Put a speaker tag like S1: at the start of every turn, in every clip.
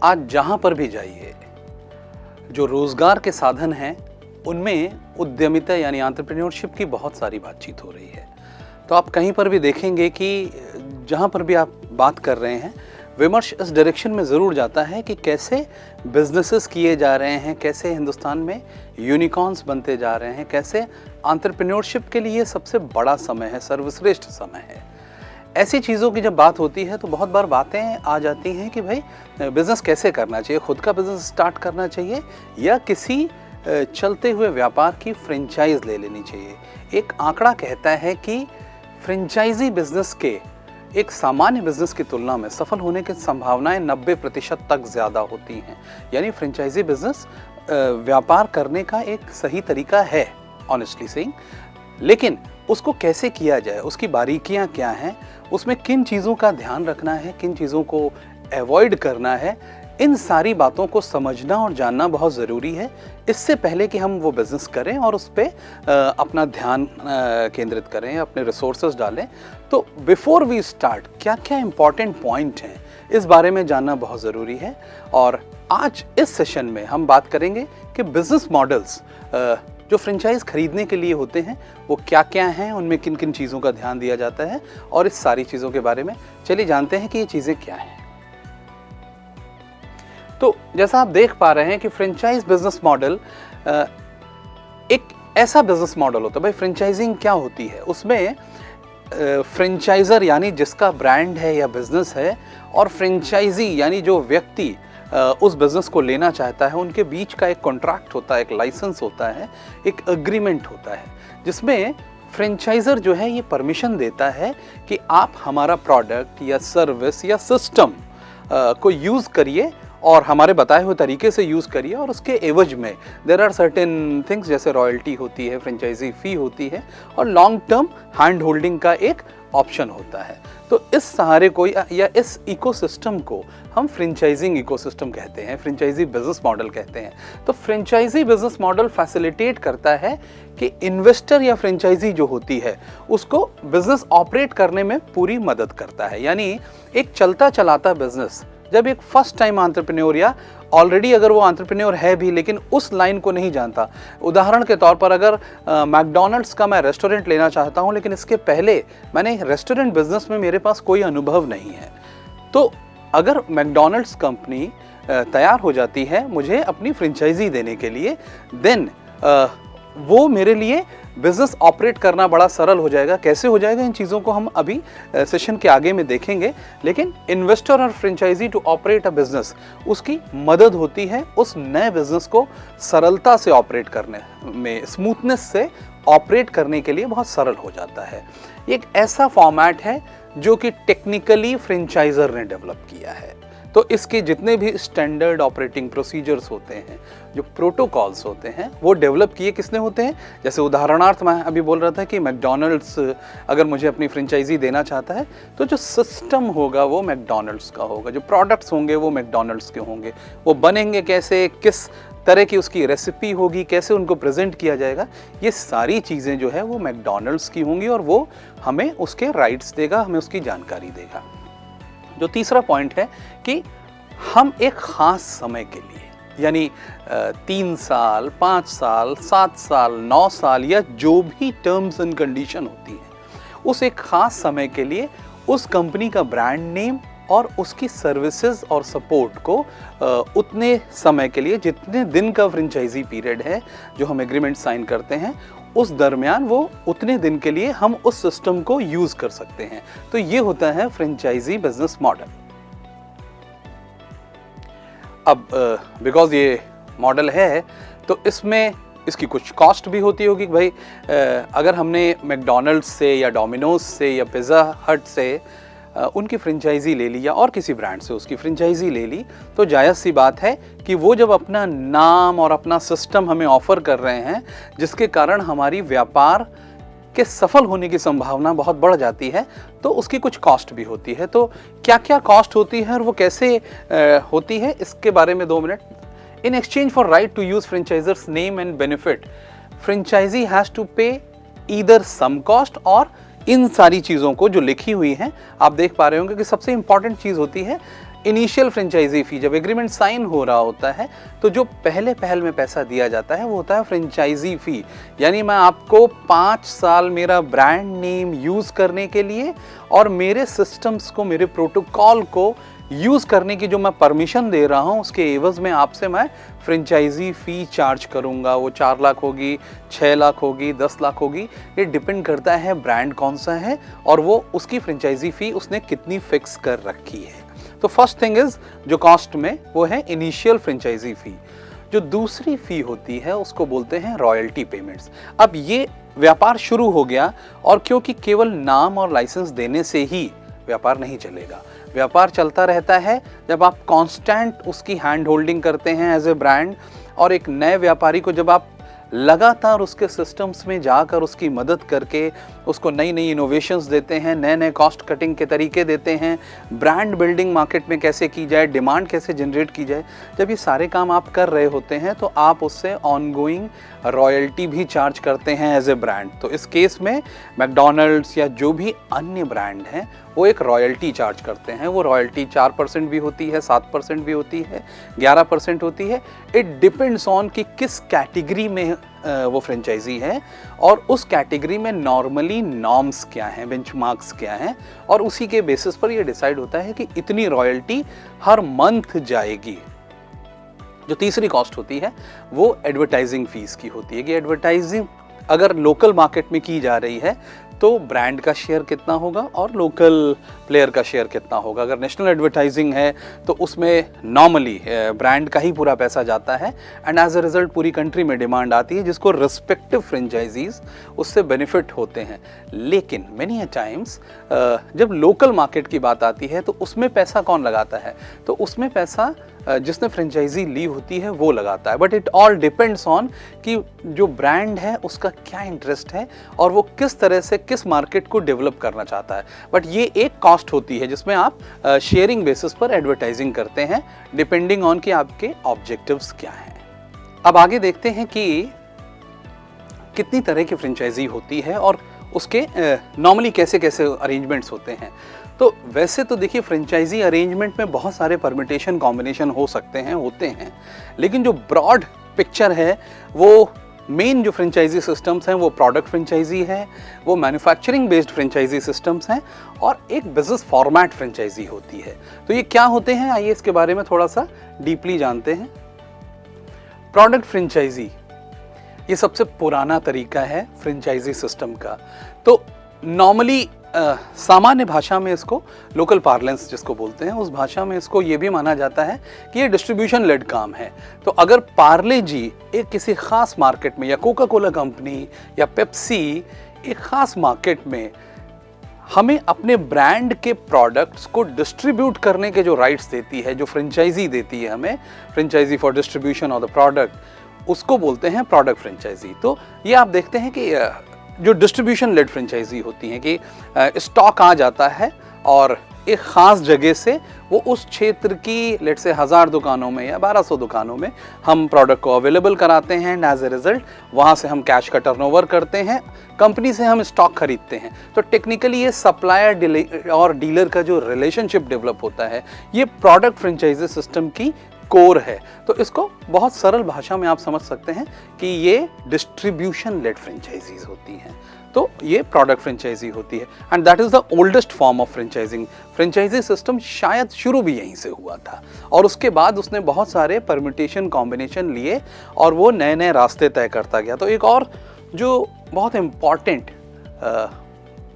S1: आज जहां पर भी जाइए, जो रोजगार के साधन हैं उनमें उद्यमिता यानी एंटरप्रेन्योरशिप की बहुत सारी बातचीत हो रही है। तो आप कहीं पर भी देखेंगे कि जहां पर भी आप बात कर रहे हैं, विमर्श इस डायरेक्शन में ज़रूर जाता है कि कैसे बिजनेसेस किए जा रहे हैं, कैसे हिंदुस्तान में यूनिकॉर्न्स बनते जा रहे हैं, कैसे एंटरप्रेन्योरशिप के लिए सबसे बड़ा समय है, सर्वश्रेष्ठ समय है। ऐसी चीज़ों की जब बात होती है तो बहुत बार बातें आ जाती हैं कि भाई बिज़नेस कैसे करना चाहिए, खुद का बिज़नेस स्टार्ट करना चाहिए या किसी चलते हुए व्यापार की फ्रेंचाइज ले लेनी चाहिए। एक आंकड़ा कहता है कि फ्रेंचाइजी बिजनेस के एक सामान्य बिजनेस की तुलना में सफल होने की संभावनाएं 90% तक ज़्यादा होती हैं। यानी फ्रेंचाइजी बिजनेस व्यापार करने का एक सही तरीका है, ऑनेस्टली सेइंग। लेकिन उसको कैसे किया जाए, उसकी बारीकियां क्या हैं, उसमें किन चीज़ों का ध्यान रखना है, किन चीज़ों को अवॉइड करना है, इन सारी बातों को समझना और जानना बहुत ज़रूरी है इससे पहले कि हम वो बिज़नेस करें और उस पर अपना ध्यान केंद्रित करें, अपने रिसोर्सेज डालें। तो बिफोर वी स्टार्ट क्या क्या इम्पॉर्टेंट पॉइंट हैं, इस बारे में जानना बहुत ज़रूरी है। और आज इस सेशन में हम बात करेंगे कि बिज़नेस मॉडल्स जो फ्रेंचाइज खरीदने के लिए होते हैं वो क्या क्या हैं, उनमें किन किन चीज़ों का ध्यान दिया जाता है, और इस सारी चीज़ों के बारे में चलिए जानते हैं कि ये चीज़ें क्या हैं। तो जैसा आप देख पा रहे हैं कि फ्रेंचाइज बिजनेस मॉडल एक ऐसा बिजनेस मॉडल होता है। भाई फ्रेंचाइजिंग क्या होती है, उसमें फ्रेंचाइजर यानी जिसका ब्रांड है या बिजनेस है, और फ्रेंचाइजी यानी जो व्यक्ति उस बिजनेस को लेना चाहता है, उनके बीच का एक कॉन्ट्रैक्ट होता है, एक लाइसेंस होता है, एक एग्रीमेंट होता है, जिसमें फ्रेंचाइजर जो है ये परमिशन देता है कि आप हमारा प्रोडक्ट या सर्विस या सिस्टम को यूज़ करिए और हमारे बताए हुए तरीके से यूज़ करिए, और उसके एवज में देयर आर सर्टेन थिंग्स जैसे रॉयल्टी होती है, फ्रेंचाइजी फ़ी होती है, और लॉन्ग टर्म हैंड होल्डिंग का एक ऑप्शन होता है। तो इस सहारे को या इस इकोसिस्टम को हम फ्रेंचाइजिंग इकोसिस्टम कहते हैं, फ्रेंचाइजी बिजनेस मॉडल कहते हैं। तो फ्रेंचाइजी बिजनेस मॉडल फैसिलिटेट करता है कि इन्वेस्टर या फ्रेंचाइजी जो होती है उसको बिजनेस ऑपरेट करने में पूरी मदद करता है। यानी एक चलता चलाता बिजनेस जब एक फर्स्ट टाइम एंटरप्रेन्योर या ऑलरेडी अगर वो एंटरप्रेन्योर है भी लेकिन उस लाइन को नहीं जानता, उदाहरण के तौर पर अगर मैकडॉनल्ड्स का मैं रेस्टोरेंट लेना चाहता हूँ लेकिन इसके पहले मैंने रेस्टोरेंट बिजनेस में मेरे पास कोई अनुभव नहीं है, तो अगर मैकडॉनल्ड्स कंपनी तैयार हो जाती है मुझे अपनी फ्रेंचाइजी देने के लिए, देन वो मेरे लिए बिजनेस ऑपरेट करना बड़ा सरल हो जाएगा। कैसे हो जाएगा, इन चीज़ों को हम अभी सेशन के आगे में देखेंगे। लेकिन इन्वेस्टर और franchisee to operate a business, उसकी मदद होती है उस नए बिजनेस को सरलता से ऑपरेट करने में, स्मूथनेस से ऑपरेट करने के लिए बहुत सरल हो जाता है। एक ऐसा फॉर्मेट है जो कि टेक्निकली फ्रेंचाइजर ने डेवलप किया है। तो इसके जितने भी स्टैंडर्ड ऑपरेटिंग प्रोसीजर्स होते हैं, जो प्रोटोकॉल्स होते हैं, वो डेवलप किए किसने होते हैं। जैसे उदाहरणार्थ मैं अभी बोल रहा था कि मैकडॉनल्ड्स अगर मुझे अपनी फ्रेंचाइजी देना चाहता है तो जो सिस्टम होगा वो मैकडॉनल्ड्स का होगा, जो प्रोडक्ट्स होंगे वो मैकडॉनल्ड्स के होंगे, वो बनेंगे कैसे, किस तरह की उसकी रेसिपी होगी, कैसे उनको प्रेजेंट किया जाएगा, ये सारी चीज़ें जो है वो मैकडॉनल्ड्स की होंगी और वो हमें उसके राइट्स देगा, हमें उसकी जानकारी देगा। जो तीसरा पॉइंट है कि हम एक ख़ास समय के लिए यानी 3 साल, 5 साल, 7 साल, 9 साल या जो भी टर्म्स एंड कंडीशन होती है, उस एक ख़ास समय के लिए उस कंपनी का ब्रांड नेम और उसकी सर्विसेज और सपोर्ट को उतने समय के लिए, जितने दिन का फ्रेंचाइजी पीरियड है जो हम एग्रीमेंट साइन करते हैं, उस दरमियान वो उतने दिन के लिए हम उस सिस्टम को यूज़ कर सकते हैं। तो ये होता है फ्रेंचाइजी बिजनेस मॉडल। अब बिकॉज ये मॉडल है तो इसमें इसकी कुछ कॉस्ट भी होती होगी कि भाई अगर हमने मैकडॉनल्ड्स से या डोमिनोज से या पिज़्ज़ा हट से उनकी फ्रेंचाइजी ले ली या और किसी ब्रांड से उसकी फ्रेंचाइजी ले ली, तो जायज़ सी बात है कि वो जब अपना नाम और अपना सिस्टम हमें ऑफ़र कर रहे हैं, जिसके कारण हमारी व्यापार के सफल होने की संभावना बहुत बढ़ जाती है, तो उसकी कुछ कॉस्ट भी होती है। तो क्या क्या कॉस्ट होती है और वो कैसे होती है, इसके बारे में 2 minute. In exchange for right to use franchiser's name and benefit, franchisee has to pay either some cost, और इन सारी चीज़ों को जो लिखी हुई हैं आप देख पा रहे होंगे कि सबसे इंपॉर्टेंट चीज़ होती है इनिशियल फ्रेंचाइजी फी, जब एग्रीमेंट साइन हो रहा होता है तो जो पहल में पैसा दिया जाता है वो होता है फ्रेंचाइजी फी। यानी मैं आपको 5 साल मेरा ब्रांड नेम यूज़ करने के लिए और मेरे सिस्टम्स को, मेरे प्रोटोकॉल को यूज़ करने की जो मैं परमिशन दे रहा हूँ, उसके एवज में आपसे मैं फ्रेंचाइजी फ़ी चार्ज करूँगा। वो 4 लाख होगी, 6 लाख होगी, 10 लाख होगी, ये डिपेंड करता है ब्रांड कौन सा है और वो उसकी फ्रेंचाइजी फ़ी उसने कितनी फिक्स कर रखी है। तो फर्स्ट थिंग इज़ जो कॉस्ट में वो है इनिशियल फ्रेंचाइजी फ़ी। जो दूसरी फ़ी होती है उसको बोलते हैं रॉयल्टी पेमेंट्स। अब ये व्यापार शुरू हो गया और क्योंकि केवल नाम और लाइसेंस देने से ही व्यापार नहीं चलेगा, व्यापार चलता रहता है जब आप कांस्टेंट उसकी हैंड होल्डिंग करते हैं एज ए ब्रांड, और एक नए व्यापारी को जब आप लगातार उसके सिस्टम्स में जाकर उसकी मदद करके उसको नई नई इनोवेशंस देते हैं, नए नए कॉस्ट कटिंग के तरीके देते हैं, ब्रांड बिल्डिंग मार्केट में कैसे की जाए, डिमांड कैसे जनरेट की जाए, जब ये सारे काम आप कर रहे होते हैं तो आप उससे ऑनगोइंग रॉयल्टी भी चार्ज करते हैं एज ए ब्रांड। तो इस केस में मैकडॉनल्ड्स या जो भी अन्य ब्रांड हैं वो एक रॉयल्टी चार्ज करते हैं। वो रॉयल्टी 4% भी होती है, 7% भी होती है, 11% होती है। इट डिपेंड्स ऑन कि किस कैटेगरी में वो फ्रेंचाइजी है और उस कैटेगरी में नॉर्मली नॉर्म्स क्या हैं, बेंचमार्क्स क्या हैं, और उसी के बेसिस पर ये डिसाइड होता है कि इतनी रॉयल्टी हर मंथ जाएगी। जो तीसरी कॉस्ट होती है वो एडवर्टाइजिंग फीस की होती है कि एडवर्टाइजिंग अगर लोकल मार्केट में की जा रही है तो ब्रांड का शेयर कितना होगा और लोकल प्लेयर का शेयर कितना होगा। अगर नेशनल एडवर्टाइजिंग है तो उसमें नॉर्मली ब्रांड का ही पूरा पैसा जाता है एंड एज अ रिजल्ट पूरी कंट्री में डिमांड आती है जिसको रिस्पेक्टिव फ्रेंचाइजीज उससे बेनिफिट होते हैं। लेकिन मेनी टाइम्स जब लोकल मार्केट की बात आती है तो उसमें पैसा कौन लगाता है, तो उसमें पैसा जिसने फ्रेंचाइजी ली होती है वो लगाता है। But it all depends on कि जो ब्रांड है उसका क्या इंटरेस्ट है और वो किस तरह से किस मार्केट को डेवलप करना चाहता है। बट ये एक कॉस्ट होती है जिसमें आप शेयरिंग बेसिस पर एडवर्टाइजिंग करते हैं डिपेंडिंग ऑन कि आपके ऑब्जेक्टिव्स क्या हैं। अब आगे देखते हैं कि कितनी तरह की फ्रेंचाइजी होती है और उसके नॉर्मली कैसे कैसे अरेंजमेंट्स होते हैं। तो वैसे तो देखिए फ्रेंचाइजी अरेंजमेंट में बहुत सारे परमिटेशन कॉम्बिनेशन हो सकते हैं, होते हैं, लेकिन जो ब्रॉड पिक्चर है वो मेन जो फ्रेंचाइजी सिस्टम्स हैं वो प्रोडक्ट फ्रेंचाइजी है, वो मैन्युफैक्चरिंग बेस्ड फ्रेंचाइजी सिस्टम्स हैं और एक बिजनेस फॉर्मेट फ्रेंचाइजी होती है। तो ये क्या होते हैं, आइए इसके बारे में थोड़ा सा डीपली जानते हैं। प्रोडक्ट फ्रेंचाइजी ये सबसे पुराना तरीका है फ्रेंचाइजी सिस्टम का। तो नॉर्मली सामान्य भाषा में इसको लोकल पार्लेंस जिसको बोलते हैं उस भाषा में इसको ये भी माना जाता है कि ये डिस्ट्रीब्यूशन लेड काम है। तो अगर पार्ले जी एक किसी खास मार्केट में या कोका कोला कंपनी या पेप्सी एक खास मार्केट में हमें अपने ब्रांड के प्रोडक्ट्स को डिस्ट्रीब्यूट करने के जो राइट्स देती है, जो फ्रेंचाइजी देती है हमें, franchisee for distribution of the product, उसको बोलते हैं प्रोडक्ट फ्रेंचाइजी। तो ये आप देखते हैं कि जो डिस्ट्रीब्यूशन लेड फ्रेंचाइजी होती हैं कि स्टॉक आ जाता है और एक ख़ास जगह से वो उस क्षेत्र की लेट से 1000 दुकानों में या 1200 दुकानों में हम प्रोडक्ट को अवेलेबल कराते हैं एंड एज ए रिजल्ट वहाँ से हम कैश का टर्नओवर करते हैं, कंपनी से हम स्टॉक खरीदते हैं। तो टेक्निकली ये सप्लायर और डीलर का जो रिलेशनशिप डेवलप होता है ये प्रोडक्ट फ्रेंचाइजी सिस्टम की कोर है। तो इसको बहुत सरल भाषा में आप समझ सकते हैं कि ये डिस्ट्रीब्यूशन लेड फ्रेंचाइजीज होती हैं। तो ये प्रोडक्ट फ्रेंचाइजी होती है and that is the oldest form of franchising. Franchisee system शायद शुरू भी यहीं से हुआ था और उसके बाद उसने बहुत सारे परम्यूटेशन कॉम्बिनेशन लिए और वो नए नए रास्ते तय करता गया। तो एक और जो बहुत इम्पॉर्टेंट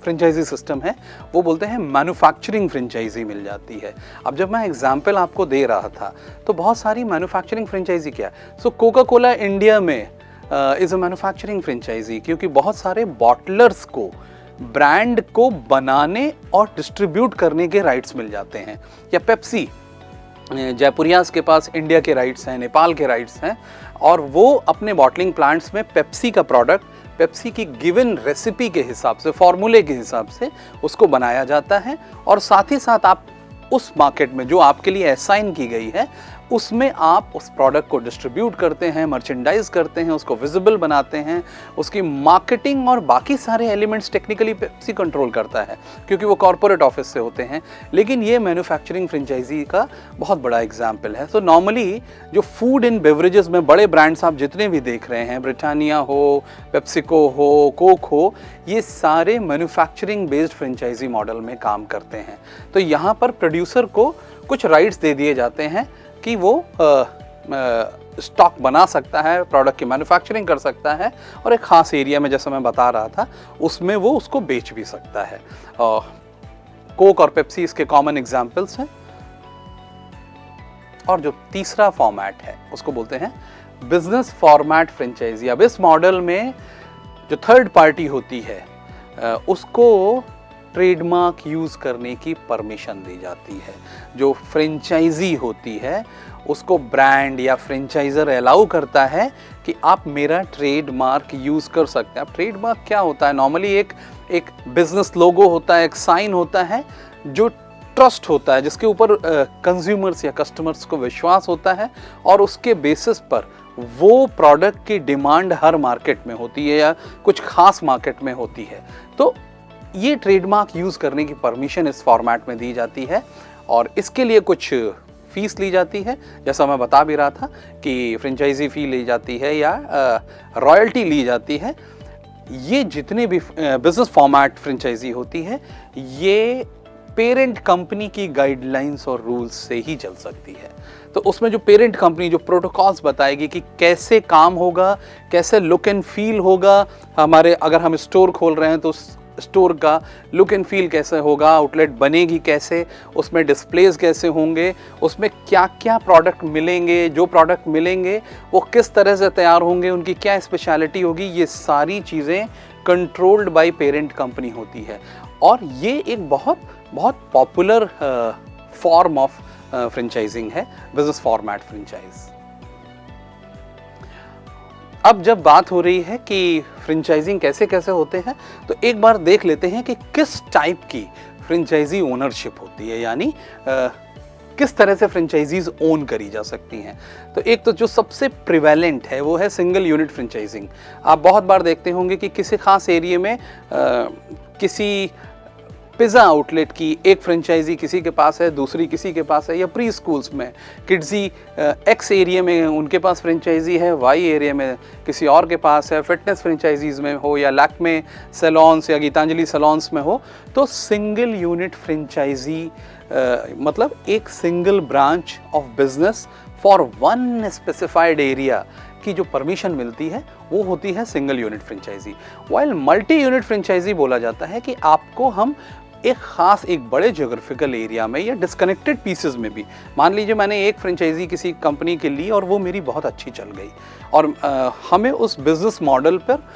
S1: फ्रेंचाइजी सिस्टम है वो बोलते हैं मैन्युफैक्चरिंग फ्रेंचाइजी मिल जाती है। अब जब मैं एग्जांपल आपको दे रहा था तो बहुत सारी मैन्युफैक्चरिंग फ्रेंचाइजी क्या है, सो कोका कोला इंडिया में इज़ अ मैन्युफैक्चरिंग फ्रेंचाइजी क्योंकि बहुत सारे बॉटलर्स को ब्रांड को बनाने और डिस्ट्रीब्यूट करने के राइट्स मिल जाते हैं। या पेप्सी, जयपुरियास के पास इंडिया के राइट्स हैं, नेपाल के राइट्स हैं और वो अपने बॉटलिंग प्लांट्स में पेप्सी का प्रोडक्ट पेप्सी की गिवन रेसिपी के हिसाब से, फॉर्मूले के हिसाब से उसको बनाया जाता है और साथ ही साथ आप उस मार्केट में जो आपके लिए असाइन की गई है उसमें आप उस प्रोडक्ट को डिस्ट्रीब्यूट करते हैं, मर्चेंडाइज करते हैं, उसको विजिबल बनाते हैं, उसकी मार्केटिंग और बाकी सारे एलिमेंट्स टेक्निकली पेप्सी कंट्रोल करता है क्योंकि वो कॉर्पोरेट ऑफिस से होते हैं। लेकिन ये मैन्युफैक्चरिंग फ्रेंचाइजी का बहुत बड़ा एग्जाम्पल है। तो नॉर्मली जो फूड इन बेवरेजेस में बड़े ब्रांड्स आप जितने भी देख रहे हैं, ब्रिटानिया हो, पेप्सिको हो, कोक हो, ये सारे मैन्युफैक्चरिंग बेस्ड फ्रेंचाइजी मॉडल में काम करते हैं। तो यहाँ पर प्रोड्यूसर को कुछ राइट्स दे दिए जाते हैं कि वो स्टॉक बना सकता है, प्रोडक्ट की मैन्युफैक्चरिंग कर सकता है और एक खास एरिया में, जैसा मैं बता रहा था, उसमें वो उसको बेच भी सकता है। कोक और पेप्सी इसके कॉमन एग्जाम्पल्स हैं। और जो तीसरा फॉर्मेट है उसको बोलते हैं बिजनेस फॉर्मेट फ्रेंचाइजी। अब इस मॉडल में जो थर्ड पार्टी होती है उसको ट्रेडमार्क यूज़ करने की परमिशन दी जाती है। जो फ्रेंचाइजी होती है उसको ब्रांड या फ्रेंचाइजर अलाउ करता है कि आप मेरा ट्रेडमार्क यूज़ कर सकते हैं। अब ट्रेडमार्क क्या होता है? नॉर्मली एक बिजनेस लोगो होता है, एक साइन होता है जो ट्रस्ट होता है, जिसके ऊपर कंज्यूमर्स या कस्टमर्स को विश्वास होता है और उसके बेसिस पर वो प्रोडक्ट की डिमांड हर मार्केट में होती है या कुछ खास मार्केट में होती है। तो ये ट्रेडमार्क यूज़ करने की परमिशन इस फॉर्मेट में दी जाती है और इसके लिए कुछ फीस ली जाती है। जैसा मैं बता भी रहा था कि फ्रेंचाइजी फ़ी ली जाती है या रॉयल्टी ली जाती है। ये जितने भी बिजनेस फॉर्मेट फ्रेंचाइजी होती है, ये पेरेंट कंपनी की गाइडलाइंस और रूल्स से ही चल सकती है। तो उसमें जो पेरेंट कंपनी जो प्रोटोकॉल्स बताएगी कि कैसे काम होगा, कैसे लुक एंड फील होगा, हमारे अगर हम स्टोर खोल रहे हैं तो स्टोर का लुक एंड फील कैसे होगा, आउटलेट बनेगी कैसे, उसमें डिस्प्लेज कैसे होंगे, उसमें क्या क्या प्रोडक्ट मिलेंगे, जो प्रोडक्ट मिलेंगे वो किस तरह से तैयार होंगे, उनकी क्या स्पेशलिटी होगी, ये सारी चीज़ें कंट्रोल्ड बाय पेरेंट कंपनी होती है। और ये एक बहुत बहुत पॉपुलर फॉर्म ऑफ फ्रेंचाइजिंग है, बिजनेस फॉर्मेट फ्रेंचाइज। अब जब बात हो रही है कि फ्रेंचाइजिंग कैसे कैसे होते हैं, तो एक बार देख लेते हैं कि किस टाइप की फ्रेंचाइजी ओनरशिप होती है, यानी किस तरह से फ्रेंचाइजीज ओन करी जा सकती हैं। तो एक तो जो सबसे प्रिवेलेंट है वो है सिंगल यूनिट फ्रेंचाइजिंग। आप बहुत बार देखते होंगे कि किसी खास एरिया में किसी पिज़्ज़ा आउटलेट की एक फ्रेंचाइजी किसी के पास है, दूसरी किसी के पास है, या प्री स्कूल्स में किड्जी एक्स एरिया में उनके पास फ्रेंचाइजी है, वाई एरिया में किसी और के पास है, फिटनेस फ्रेंचाइजीज में हो या लैक्मे सैलॉन्स या गीतांजलि सैलॉन्स में हो। तो सिंगल यूनिट फ्रेंचाइजी मतलब एक single branch of business for one specified area की जो परमिशन मिलती है वो होती है single unit franchisee. While multi unit franchisee बोला जाता है कि आपको हम एक ख़ास एक बड़े जोग्राफिकल एरिया में या डिस्कनेक्टेड पीसेस में भी, मान लीजिए मैंने एक फ्रेंचाइजी किसी कंपनी के ली और वो मेरी बहुत अच्छी चल गई और हमें उस बिज़नेस मॉडल पर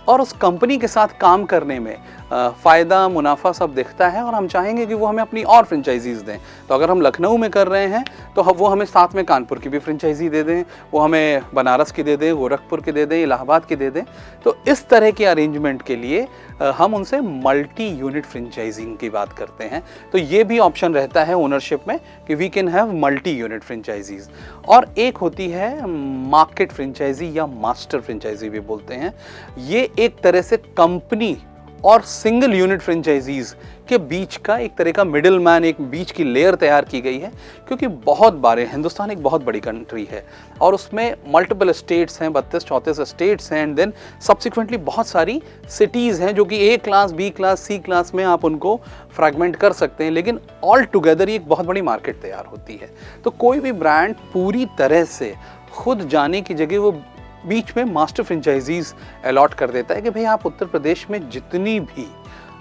S1: और उस कंपनी के साथ काम करने में फ़ायदा मुनाफा सब दिखता है और हम चाहेंगे कि वो हमें अपनी और फ्रेंचाइजीज़ दें। तो अगर हम लखनऊ में कर रहे हैं तो वो हमें साथ में कानपुर की भी फ्रेंचाइजी दे दें, वो हमें बनारस की दे दें, गोरखपुर की दे दें, इलाहाबाद की दे दें। तो इस तरह के अरेंजमेंट के लिए हम उनसे मल्टी यूनिट फ्रेंचाइजिंग की बात करते हैं। तो ये भी ऑप्शन रहता है ओनरशिप में कि we can have multi unit franchisees. और एक होती है मार्केट फ्रेंचाइजी या मास्टर फ्रेंचाइजी भी बोलते हैं। ये एक तरह से कंपनी और सिंगल यूनिट फ्रेंचाइजीज के बीच का एक तरह का मिडिल मैन, एक बीच की लेयर तैयार की गई है, क्योंकि बहुत बारे हिंदुस्तान एक बहुत बड़ी कंट्री है और उसमें मल्टीपल स्टेट्स हैं, 32-34 स्टेट्स हैं, एंड देन सब्सिक्वेंटली बहुत सारी सिटीज़ हैं जो कि ए क्लास, बी क्लास, सी क्लास में आप उनको फ्रैगमेंट कर सकते हैं, लेकिन ऑल टुगेदर एक बहुत बड़ी मार्केट तैयार होती है। तो कोई भी ब्रांड पूरी तरह से खुद जाने की जगह वो बीच में मास्टर फ्रेंचाइजीज अलॉट कर देता है कि भाई आप उत्तर प्रदेश में जितनी भी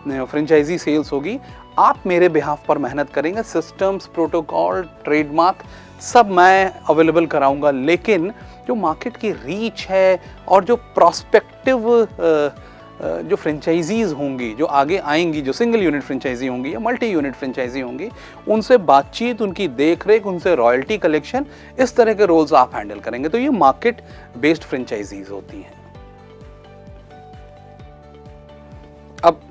S1: फ्रेंचाइजी सेल्स होगी आप मेरे बिहाफ पर मेहनत करेंगे, सिस्टम्स, प्रोटोकॉल, ट्रेडमार्क सब मैं अवेलेबल कराऊंगा, लेकिन जो मार्केट की रीच है और जो प्रॉस्पेक्टिव जो फ्रेंचाइजीज होंगी जो आगे आएंगी, जो सिंगल यूनिट फ्रेंचाइजी होंगी या मल्टी यूनिट फ्रेंचाइजी होंगी, उनसे बातचीत, उनकी देखरेख, उनसे रॉयल्टी कलेक्शन, इस तरह के रोल्स आप हैंडल करेंगे। तो ये मार्केट बेस्ड फ्रेंचाइजीज होती हैं। अब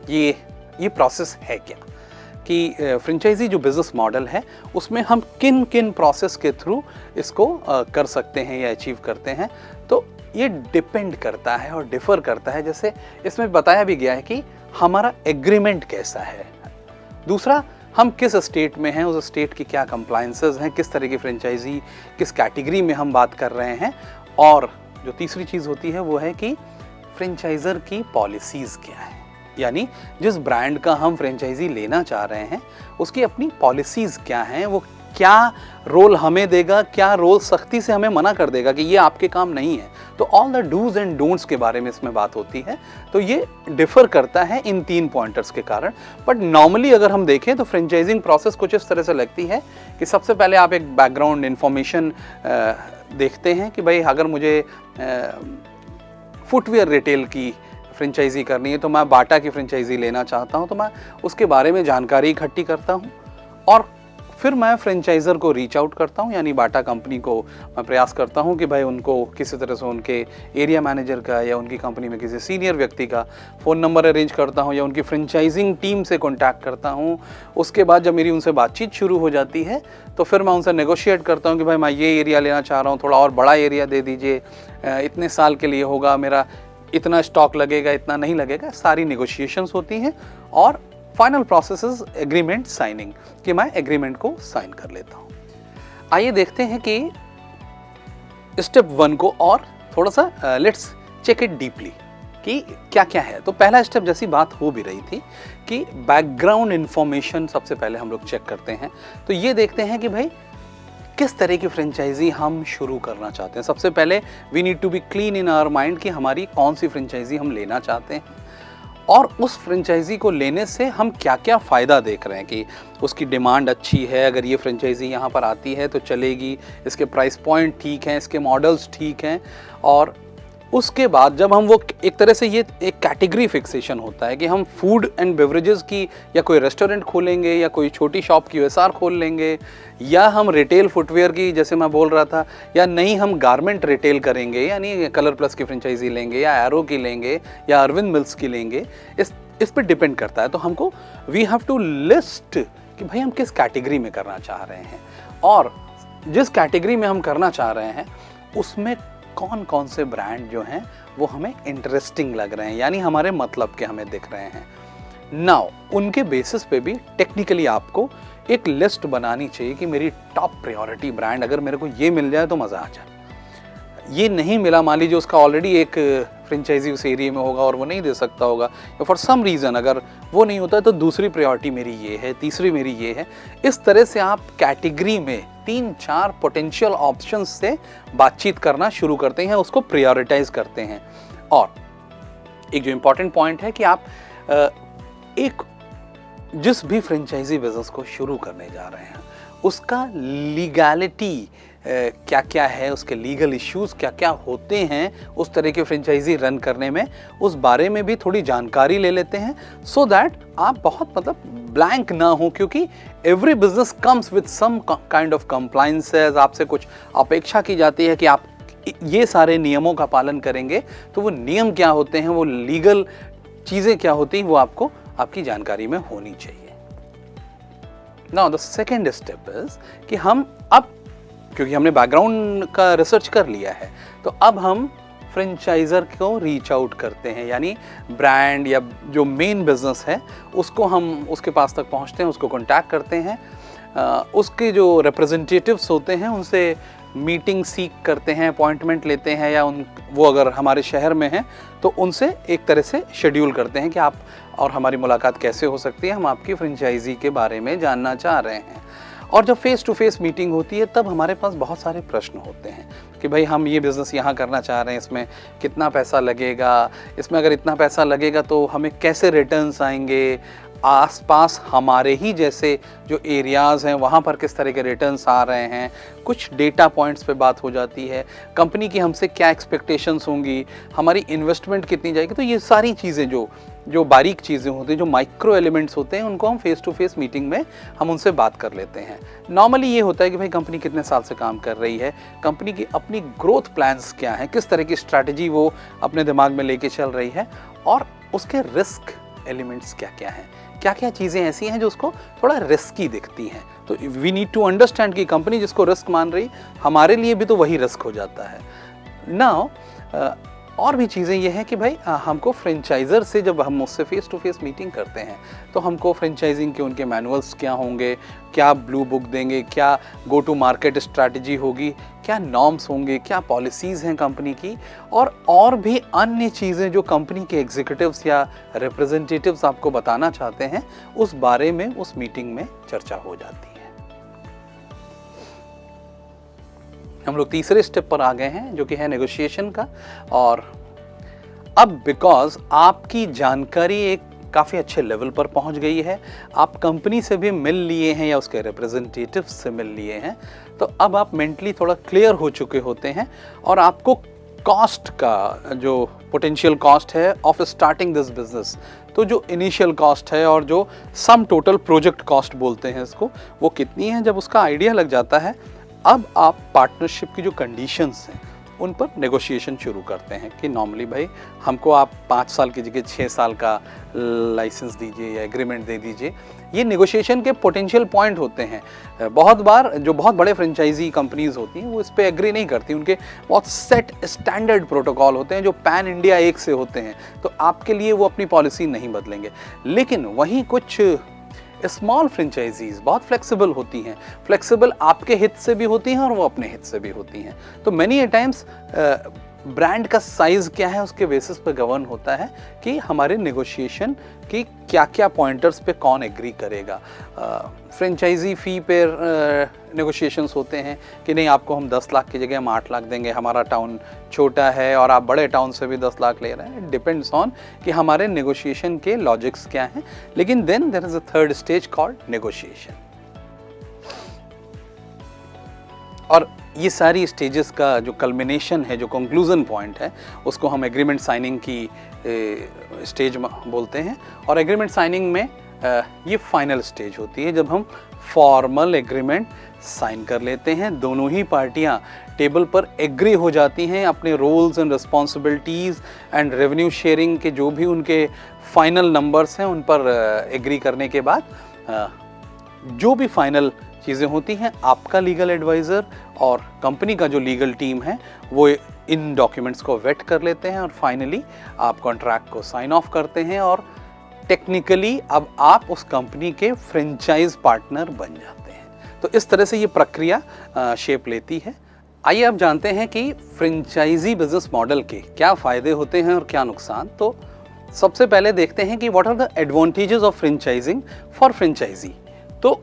S1: ये प्रोसेस है क्या? कि फ्रेंचाइजी जो बिज़नेस मॉडल है उसमें हम किन किन प्रोसेस के थ्रू इसको कर सकते हैं या अचीव करते हैं। तो ये डिपेंड करता है और डिफ़र करता है, जैसे इसमें बताया भी गया है कि हमारा एग्रीमेंट कैसा है, दूसरा हम किस स्टेट में हैं, उस स्टेट की क्या कंप्लायंसेस हैं, किस तरह की फ्रेंचाइजी किस कैटेगरी में हम बात कर रहे हैं, और जो तीसरी चीज़ होती है वो है कि फ्रेंचाइज़र की पॉलिसीज़ क्या है, यानी जिस ब्रांड का हम फ्रेंचाइजी लेना चाह रहे हैं उसकी अपनी पॉलिसीज़ क्या हैं, वो क्या रोल हमें देगा, क्या रोल सख्ती से हमें मना कर देगा कि ये आपके काम नहीं है। तो all the dos and don'ts के बारे में इसमें बात होती है। तो ये डिफ़र करता है इन 3 पॉइंटर्स के कारण। बट नॉर्मली अगर हम देखें तो फ्रेंचाइजिंग प्रोसेस कुछ इस तरह से लगती है कि सबसे पहले आप एक बैकग्राउंड इन्फॉर्मेशन देखते हैं कि भाई अगर मुझे फुटवेयर रिटेल की फ्रेंचाइजी करनी है तो मैं बाटा की फ्रेंचाइजी लेना चाहता हूं, तो मैं उसके बारे में जानकारी इकट्ठी करता हूं और फिर मैं फ्रेंचाइज़र को रीच आउट करता हूं, यानी बाटा कंपनी को मैं प्रयास करता हूं कि भाई उनको किसी तरह से उनके एरिया मैनेजर का या उनकी कंपनी में किसी सीनियर व्यक्ति का फ़ोन नंबर अरेंज करता हूं या उनकी फ्रेंचाइजिंग टीम से कॉन्टैक्ट करता हूं। उसके बाद जब मेरी उनसे बातचीत शुरू हो जाती है तो फिर मैं उनसे नेगोशिएट करता हूं कि भाई मैं ये एरिया लेना चाह रहा हूँ, थोड़ा और बड़ा एरिया दे दीजिए, इतने साल के लिए होगा, मेरा इतना स्टॉक लगेगा, इतना नहीं लगेगा, सारी नेगोशिएशंस होती हैं और final process is agreement signing, कि मैं एग्रीमेंट को साइन कर लेता हूं। आइए देखते हैं कि स्टेप 1 को और थोड़ा सा लेट्स चेक इट डीपली कि क्या क्या है। तो पहला स्टेप जैसी बात हो भी रही थी कि बैकग्राउंड इंफॉर्मेशन सबसे पहले हम लोग चेक करते हैं। तो ये देखते हैं कि भाई किस तरह की फ्रेंचाइजी हम शुरू करना चाहते हैं। सबसे पहले we need to be clean in our mind कि हमारी कौन सी फ्रेंचाइजी हम लेना चाहते हैं और उस फ्रेंचाइजी को लेने से हम क्या क्या फ़ायदा देख रहे हैं, कि उसकी डिमांड अच्छी है, अगर ये फ्रेंचाइजी यहाँ पर आती है तो चलेगी, इसके प्राइस पॉइंट ठीक हैं, इसके मॉडल्स ठीक हैं। और उसके बाद जब हम वो एक तरह से ये एक कैटेगरी फिक्सेशन होता है कि हम फूड एंड बेवरेजेस की या कोई रेस्टोरेंट खोलेंगे या कोई छोटी शॉप की QSR खोल लेंगे, या हम रिटेल फुटवेयर की जैसे मैं बोल रहा था, या नहीं हम गारमेंट रिटेल करेंगे यानी कलर प्लस की फ्रेंचाइजी लेंगे या एरो की लेंगे या अरविंद मिल्स की लेंगे, इस पर डिपेंड करता है। तो हमको वी हैव टू लिस्ट कि भाई हम किस कैटेगरी में करना चाह रहे हैं और जिस कैटेगरी में हम करना चाह रहे हैं उसमें कौन कौन से ब्रांड जो हैं वो हमें इंटरेस्टिंग लग रहे हैं, यानी हमारे मतलब के हमें दिख रहे हैं। नाउ उनके बेसिस पे भी टेक्निकली आपको एक लिस्ट बनानी चाहिए कि मेरी टॉप प्रायोरिटी ब्रांड, अगर मेरे को ये मिल जाए तो मज़ा आ जाए। ये नहीं मिला, मान लीजिए उसका ऑलरेडी एक फ्रेंचाइजी उस एरिया में होगा और वो नहीं दे सकता होगा, या फॉर सम रीज़न अगर वो नहीं होता है तो दूसरी प्रायोरिटी मेरी ये है, तीसरी मेरी ये है। इस तरह से आप कैटेगरी में 3-4 पोटेंशियल ऑप्शंस से बातचीत करना शुरू करते हैं, उसको प्रायोरिटाइज करते हैं। और एक जो इम्पॉर्टेंट पॉइंट है कि आप एक जिस भी फ्रेंचाइजी बिजनेस को शुरू करने जा रहे हैं उसका लीगैलिटी क्या क्या है, उसके लीगल इश्यूज क्या क्या होते हैं उस तरह के फ्रेंचाइजी रन करने में, उस बारे में भी थोड़ी जानकारी ले लेते हैं, सो दैट आप बहुत मतलब ब्लैंक ना हो, क्योंकि every business comes with some kind of compliances. आपसे कुछ अपेक्षा की जाती है कि आप ये सारे नियमों का पालन करेंगे, तो वो नियम क्या होते हैं, वो लीगल चीज़ें क्या होती हैं, वो आपको आपकी जानकारी में होनी चाहिए। Now the second step is कि हम अब क्योंकि हमने बैकग्राउंड का रिसर्च कर लिया है तो अब हम फ्रेंचाइज़र को रीच आउट करते हैं, यानी ब्रांड या जो मेन बिजनेस है उसको हम उसके पास तक पहुंचते हैं, उसको कांटेक्ट करते हैं, उसके जो रिप्रेजेंटेटिव्स होते हैं उनसे मीटिंग सीक करते हैं, अपॉइंटमेंट लेते हैं, या वो अगर हमारे शहर में हैं तो उनसे एक तरह से शेड्यूल करते हैं कि आप और हमारी मुलाकात कैसे हो सकती है, हम आपकी फ्रेंचाइजी के बारे में जानना चाह रहे हैं। और जब फेस टू फेस मीटिंग होती है तब हमारे पास बहुत सारे प्रश्न होते हैं कि भाई हम ये बिज़नेस यहाँ करना चाह रहे हैं, इसमें कितना पैसा लगेगा, इसमें अगर इतना पैसा लगेगा तो हमें कैसे रिटर्न्स आएंगे, आसपास हमारे ही जैसे जो एरियाज़ हैं वहाँ पर किस तरह के रिटर्न्स आ रहे हैं, कुछ डेटा पॉइंट्स पे बात हो जाती है, कंपनी की हमसे क्या एक्सपेक्टेशंस होंगी, हमारी इन्वेस्टमेंट कितनी जाएगी। तो ये सारी चीज़ें जो बारीक चीज़ें होती हैं, जो माइक्रो एलिमेंट्स होते हैं, उनको हम फेस टू फेस मीटिंग में हम उनसे बात कर लेते हैं। नॉर्मली ये होता है कि भाई कंपनी कितने साल से काम कर रही है, कंपनी की अपनी ग्रोथ प्लान्स क्या हैं, किस तरह की स्ट्रैटेजी वो अपने दिमाग में लेके चल रही है, और उसके रिस्क एलिमेंट्स क्या क्या हैं, क्या क्या चीज़ें ऐसी हैं जो उसको थोड़ा रिस्की दिखती हैं। तो वी नीड टू अंडरस्टैंड कि कंपनी जिसको रिस्क मान रही, हमारे लिए भी तो वही रिस्क हो जाता है। नाउ और भी चीज़ें ये हैं कि भाई हमको फ्रेंचाइज़र से जब हम उससे फेस टू फेस मीटिंग करते हैं तो हमको फ्रेंचाइजिंग के उनके मैनुअल्स क्या होंगे, क्या ब्लू बुक देंगे, क्या गो टू मार्केट स्ट्रैटेजी होगी, क्या नॉर्म्स होंगे, क्या पॉलिसीज़ हैं कंपनी की, और भी अन्य चीज़ें जो कंपनी के एग्जीक्यूटिव्स या रिप्रेजेंटेटिव्स आपको बताना चाहते हैं, उस बारे में उस मीटिंग में चर्चा हो जाती है। हम लोग तीसरे स्टेप पर आ गए हैं जो कि है नेगोशिएशन का। और अब बिकॉज आपकी जानकारी एक काफ़ी अच्छे लेवल पर पहुंच गई है, आप कंपनी से भी मिल लिए हैं या उसके रिप्रेजेंटेटिव से मिल लिए हैं, तो अब आप मेंटली थोड़ा क्लियर हो चुके होते हैं और आपको कॉस्ट का जो पोटेंशियल कॉस्ट है ऑफ स्टार्टिंग दिस बिजनेस, तो जो इनिशियल कॉस्ट है और जो सम टोटल प्रोजेक्ट कॉस्ट बोलते हैं इसको, वो कितनी है, जब उसका आइडिया लग जाता है, अब आप पार्टनरशिप की जो कंडीशंस हैं उन पर नेगोशिएशन शुरू करते हैं कि नॉर्मली भाई हमको आप 5 साल की जगह 6 साल का लाइसेंस दीजिए या एग्रीमेंट दे दीजिए। ये नेगोशिएशन के पोटेंशियल पॉइंट होते हैं। बहुत बार जो बहुत बड़े फ्रेंचाइजी कंपनीज होती हैं वो इस पर एग्री नहीं करती, उनके बहुत सेट स्टैंडर्ड प्रोटोकॉल होते हैं जो पैन इंडिया एक से होते हैं, तो आपके लिए वो अपनी पॉलिसी नहीं बदलेंगे। लेकिन वहीं कुछ स्मॉल फ्रेंचाइजीज बहुत फ्लेक्सिबल होती हैं, फ्लेक्सिबल आपके हित से भी होती हैं और वो अपने हित से भी होती हैं। तो मैनी ए टाइम्स ब्रांड का साइज क्या है उसके बेसिस पर गवर्न होता है कि हमारे नेगोशिएशन की क्या क्या पॉइंटर्स पे कौन एग्री करेगा। फ्रेंचाइजी फ़ी पे नेगोशिएशंस होते हैं कि नहीं आपको हम 10 लाख की जगह हम 8 लाख देंगे, हमारा टाउन छोटा है और आप बड़े टाउन से भी 10 लाख ले रहे हैं। डिपेंड्स ऑन कि हमारे नेगोशिएशन के लॉजिक्स क्या हैं। लेकिन then there is a third stage called negotiation, और ये सारी स्टेजेस का जो कल्मिनेशन है, जो कंक्लूजन पॉइंट है, उसको हम एग्रीमेंट साइनिंग की स्टेज बोलते हैं। और एग्रीमेंट साइनिंग में ये फाइनल स्टेज होती है जब हम फॉर्मल एग्रीमेंट साइन कर लेते हैं, दोनों ही पार्टियां टेबल पर एग्री हो जाती हैं अपने roles and responsibilities and revenue sharing के जो भी उनके फाइनल नंबर्स हैं उन पर एग्री करने के बाद जो भी फाइनल चीज़ें होती हैं, आपका लीगल एडवाइज़र और कंपनी का जो लीगल टीम है वो इन डॉक्यूमेंट्स को वेट कर लेते हैं और फाइनली आप कॉन्ट्रैक्ट को साइन ऑफ करते हैं और टेक्निकली अब आप उस कंपनी के फ्रेंचाइज पार्टनर बन जाते हैं। तो इस तरह से ये प्रक्रिया शेप लेती है। आइए अब जानते हैं कि फ्रेंचाइजी बिजनेस मॉडल के क्या फ़ायदे होते हैं और क्या नुकसान। तो सबसे पहले देखते हैं कि what are the advantages of franchising for franchisee. तो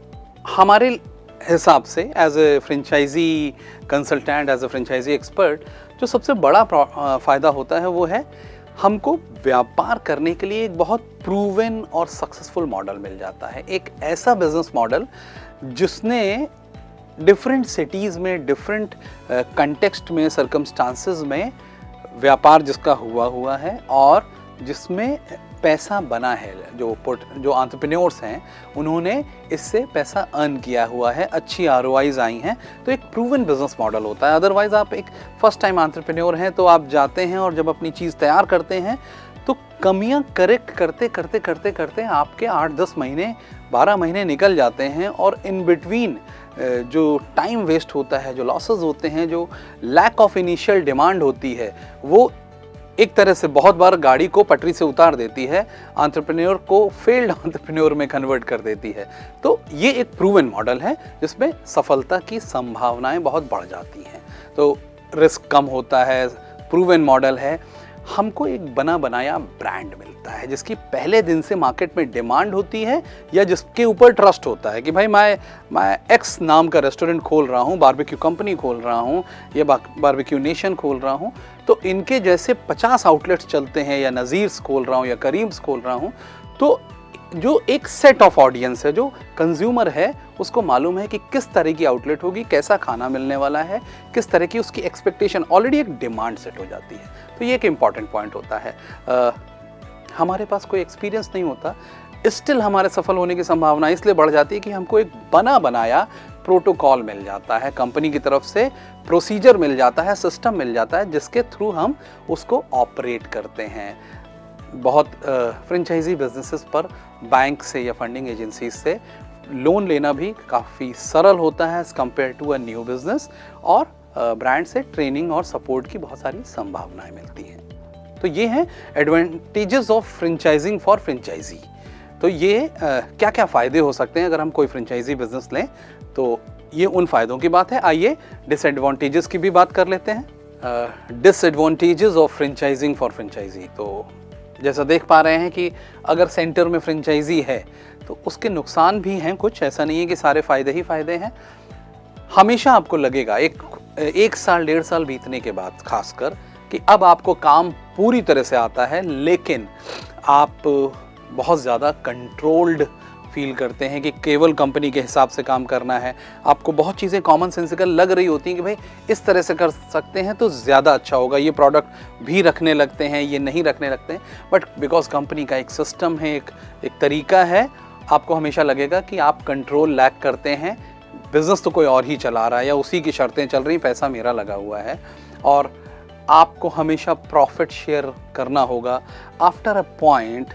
S1: हमारे हिसाब से as a franchisee consultant, as a franchisee expert, जो सबसे बड़ा फ़ायदा होता है वो है हमको व्यापार करने के लिए एक बहुत प्रूवन और सक्सेसफुल मॉडल मिल जाता है। एक ऐसा बिजनेस मॉडल जिसने डिफरेंट सिटीज़ में, डिफरेंट कंटेक्स्ट में, सर्कमस्टांसेस में व्यापार जिसका हुआ है और जिसमें पैसा बना है। जो एंटरप्रेन्योर्स हैं उन्होंने इससे पैसा अर्न किया हुआ है, अच्छी ROIs आई हैं, तो एक प्रूवन बिजनेस मॉडल होता है। अदरवाइज़ आप एक फर्स्ट टाइम एंटरप्रेन्योर हैं तो आप जाते हैं और जब अपनी चीज़ तैयार करते हैं तो कमियां करेक्ट करते करते करते करते आपके 8-10 महीने 12 महीने निकल जाते हैं और इन बिटवीन जो टाइम वेस्ट होता है, जो लॉसेस होते हैं, जो लैक ऑफ इनिशियल डिमांड होती है, वो एक तरह से बहुत बार गाड़ी को पटरी से उतार देती है, एंटरप्रेन्योर को फेल्ड एंटरप्रेन्योर में कन्वर्ट कर देती है। तो ये एक प्रूवन मॉडल है जिसमें सफलता की संभावनाएं बहुत बढ़ जाती हैं। तो रिस्क कम होता है, प्रूवन मॉडल है, हमको एक बना बनाया ब्रांड मिलता है जिसकी पहले दिन से मार्केट में डिमांड होती है या जिसके ऊपर ट्रस्ट होता है कि भाई मैं एक्स नाम का रेस्टोरेंट खोल रहा हूँ, बारबेक्यू कंपनी खोल रहा हूँ या बारबेक्यू नेशन खोल रहा हूँ, तो इनके जैसे 50 आउटलेट्स चलते हैं, या नज़ीर्स खोल रहा हूँ या करीम्स खोल रहा हूँ, तो जो एक सेट ऑफ ऑडियंस है, जो कंज्यूमर है, उसको मालूम है कि किस तरह की आउटलेट होगी, कैसा खाना मिलने वाला है, किस तरह की उसकी एक्सपेक्टेशन, ऑलरेडी एक डिमांड सेट हो जाती है। तो ये एक इम्पॉर्टेंट पॉइंट होता है। हमारे पास कोई एक्सपीरियंस नहीं होता, स्टिल हमारे सफल होने की संभावना इसलिए बढ़ जाती है कि हमको एक बना बनाया प्रोटोकॉल मिल जाता है, कंपनी की तरफ से प्रोसीजर मिल जाता है, सिस्टम मिल जाता है जिसके थ्रू हम उसको ऑपरेट करते हैं। बहुत फ्रेंचाइजी बिजनेसेस पर बैंक से या फंडिंग एजेंसीज से लोन लेना भी काफ़ी सरल होता है as compare to a new business, और ब्रांड से ट्रेनिंग और सपोर्ट की बहुत सारी संभावनाएं मिलती हैं। तो ये हैं advantages of franchising for franchisee. तो ये क्या क्या फ़ायदे हो सकते हैं अगर हम कोई फ्रेंचाइजी बिजनेस लें, तो ये उन फ़ायदों की बात है। आइए डिसएडवांटेजेस की भी बात कर लेते हैं। Disadvantages of franchising for franchisee, तो जैसा देख पा रहे हैं कि अगर सेंटर में फ्रेंचाइजी है तो उसके नुकसान भी हैं कुछ, ऐसा नहीं है कि सारे फ़ायदे ही फ़ायदे हैं। हमेशा आपको लगेगा एक साल 1.5 साल बीतने के बाद खासकर कि अब आपको काम पूरी तरह से आता है, लेकिन आप बहुत ज़्यादा कंट्रोल्ड फील करते हैं कि केवल कंपनी के हिसाब से काम करना है। आपको बहुत चीज़ें कॉमन सेंसिकल लग रही होती हैं कि भाई इस तरह से कर सकते हैं तो ज़्यादा अच्छा होगा, ये प्रोडक्ट भी रखने लगते हैं, ये नहीं रखने लगते हैं। बट बिकॉज कंपनी का एक सिस्टम है, एक तरीका है, आपको हमेशा लगेगा कि आप कंट्रोल लैक करते हैं, बिज़नेस तो कोई और ही चला रहा है या उसी की शर्तें चल रही, पैसा मेरा लगा हुआ है, और आपको हमेशा प्रॉफिट शेयर करना होगा। आफ्टर अ पॉइंट,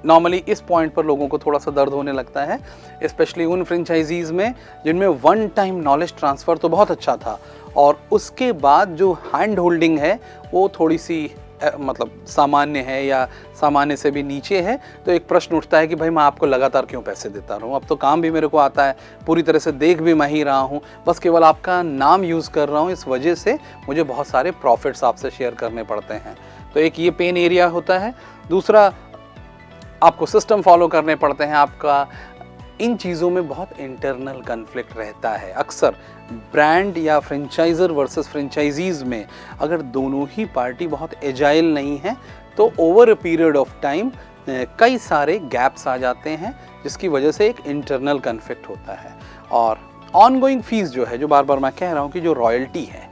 S1: नॉर्मली इस पॉइंट पर लोगों को थोड़ा सा दर्द होने लगता है, स्पेशली उन फ्रेंचाइजीज़ में जिनमें वन टाइम नॉलेज ट्रांसफ़र तो बहुत अच्छा था और उसके बाद जो हैंड होल्डिंग है वो थोड़ी सी मतलब सामान्य है या सामान्य से भी नीचे है। तो एक प्रश्न उठता है कि भाई मैं आपको लगातार क्यों पैसे देता रहूँ, अब तो काम भी मेरे को आता है, पूरी तरह से देख भी मैं ही रहा हूँ, बस केवल आपका नाम यूज़ कर रहा हूँ, इस वजह से मुझे बहुत सारे प्रॉफिट्स आपसे शेयर करने पड़ते हैं। तो एक ये पेन एरिया होता है। दूसरा, आपको सिस्टम फॉलो करने पड़ते हैं, आपका इन चीज़ों में बहुत इंटरनल कन्फ्लिक्ट रहता है। अक्सर ब्रांड या फ्रेंचाइजर वर्सेस फ्रेंचाइजीज़ में अगर दोनों ही पार्टी बहुत एजाइल नहीं है तो over a period of time कई सारे गैप्स आ जाते हैं, जिसकी वजह से एक इंटरनल कन्फ्लिक्ट होता है। और ऑनगोइंग फीस जो है, जो बार बार मैं कह रहा हूँ कि जो रॉयल्टी है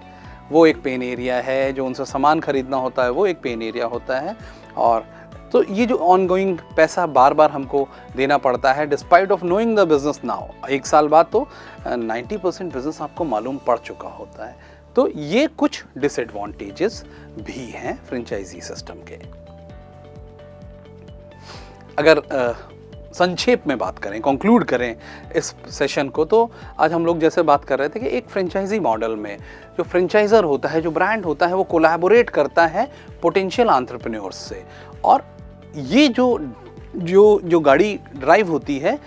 S1: वो एक पेन एरिया है, जो उनसे सामान खरीदना होता है वो एक पेन एरिया होता है। और तो ये जो ऑनगोइंग पैसा बार बार हमको देना पड़ता है despite of knowing the business now, एक साल बाद तो 90% बिजनेस आपको मालूम पड़ चुका होता है। तो ये कुछ डिसएडवांटेजेस भी हैं फ्रेंचाइजी सिस्टम के। अगर संक्षेप में बात करें, कंक्लूड करें इस सेशन को, तो आज हम लोग जैसे बात कर रहे थे कि एक फ्रेंचाइजी मॉडल में जो फ्रेंचाइजर होता है, जो ब्रांड होता है, वो कोलैबोरेट करता है पोटेंशियल एंटरप्रेन्योर्स से। और ये जो गाड़ी ड्राइव होती है,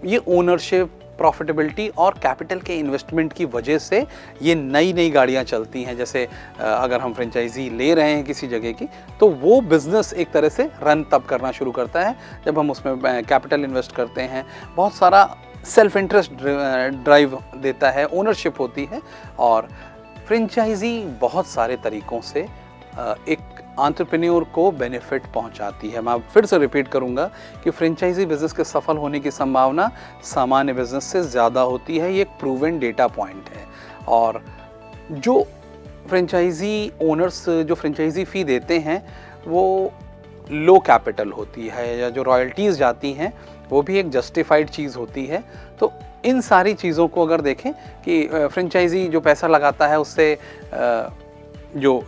S1: ये ओनरशिप, प्रॉफिटेबिलिटी और कैपिटल के इन्वेस्टमेंट की वजह से ये नई गाड़ियाँ चलती हैं। जैसे अगर हम फ्रेंचाइजी ले रहे हैं किसी जगह की, तो वो बिज़नेस एक तरह से रन तब करना शुरू करता है जब हम उसमें कैपिटल इन्वेस्ट करते हैं। बहुत सारा सेल्फ इंटरेस्ट ड्राइव देता है, ओनरशिप होती है। और फ्रेंचाइजी बहुत सारे तरीक़ों से एक एंटरप्रेन्योर को बेनिफिट पहुंचाती है। मैं फिर से रिपीट करूंगा कि फ्रेंचाइजी बिजनेस के सफल होने की संभावना सामान्य बिजनेस से ज़्यादा होती है। ये एक प्रूवन डेटा पॉइंट है। और जो फ्रेंचाइजी ओनर्स जो फ्रेंचाइजी फ़ी देते हैं वो लो कैपिटल होती है, या जो रॉयल्टीज़ जाती हैं वो भी एक जस्टिफाइड चीज़ होती है। तो इन सारी चीज़ों को अगर देखें कि फ्रेंचाइजी जो पैसा लगाता है उससे जो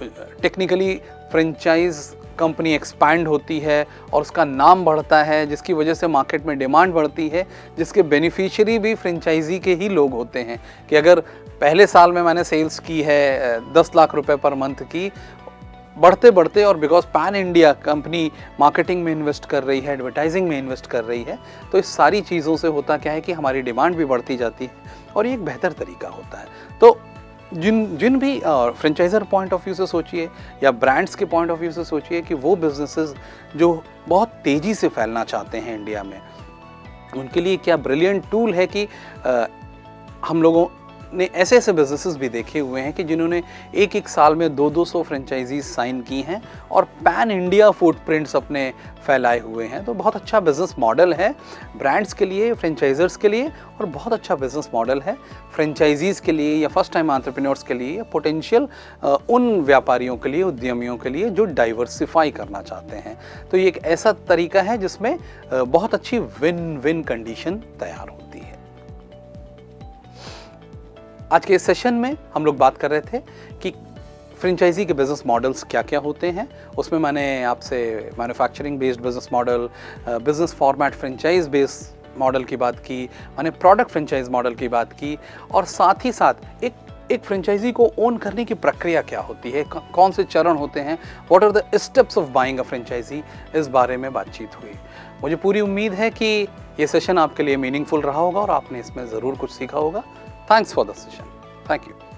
S1: टेक्निकली फ्रेंचाइज कंपनी एक्सपैंड होती है और उसका नाम बढ़ता है, जिसकी वजह से मार्केट में डिमांड बढ़ती है, जिसके बेनिफिशियरी भी फ्रेंचाइजी के ही लोग होते हैं। कि अगर पहले साल में मैंने सेल्स की है 10 लाख रुपए पर मंथ की, बढ़ते बढ़ते, और because pan India company marketing में इन्वेस्ट कर रही है, एडवर्टाइजिंग में इन्वेस्ट कर रही है, तो इस सारी चीज़ों से होता क्या है कि हमारी डिमांड भी बढ़ती जाती है और ये एक बेहतर तरीका होता है। तो जिन भी फ्रेंचाइजर पॉइंट ऑफ व्यू से सोचिए या ब्रांड्स के पॉइंट ऑफ व्यू से सोचिए कि वो बिजनेसेस जो बहुत तेज़ी से फैलना चाहते हैं इंडिया में, उनके लिए क्या ब्रिलियंट टूल है कि हम लोगों ने ऐसे ऐसे बिजनेसेस भी देखे हुए हैं कि जिन्होंने एक साल में 200 फ्रेंचाइजीज साइन की हैं और पैन इंडिया फुटप्रिंट्स अपने फैलाए हुए हैं। तो बहुत अच्छा बिजनेस मॉडल है ब्रांड्स के लिए, फ्रेंचाइजर्स के लिए, और बहुत अच्छा बिजनेस मॉडल है फ्रेंचाइजीज के लिए या फर्स्ट टाइम एंटरप्रेन्योर्स के लिए, या पोटेंशियल उन व्यापारियों के लिए, उद्यमियों के लिए जो डाइवर्सिफाई करना चाहते हैं। तो ये एक ऐसा तरीका है जिसमें बहुत अच्छी विन विन कंडीशन तैयार होती है। आज के इस सेशन में हम लोग बात कर रहे थे कि फ्रेंचाइजी के बिज़नेस मॉडल्स क्या क्या होते हैं, उसमें मैंने आपसे manufacturing based business model, business format franchise based model की बात की, मैंने प्रोडक्ट फ्रेंचाइज मॉडल की बात की, और साथ ही साथ एक फ्रेंचाइजी को ओन करने की प्रक्रिया क्या होती है, कौन से चरण होते हैं, what are the steps of buying a franchisee, इस बारे में बातचीत हुई। मुझे पूरी उम्मीद है कि ये सेशन आपके लिए मीनिंगफुल रहा होगा और आपने इसमें ज़रूर कुछ सीखा होगा। Thanks for the session. Thank you.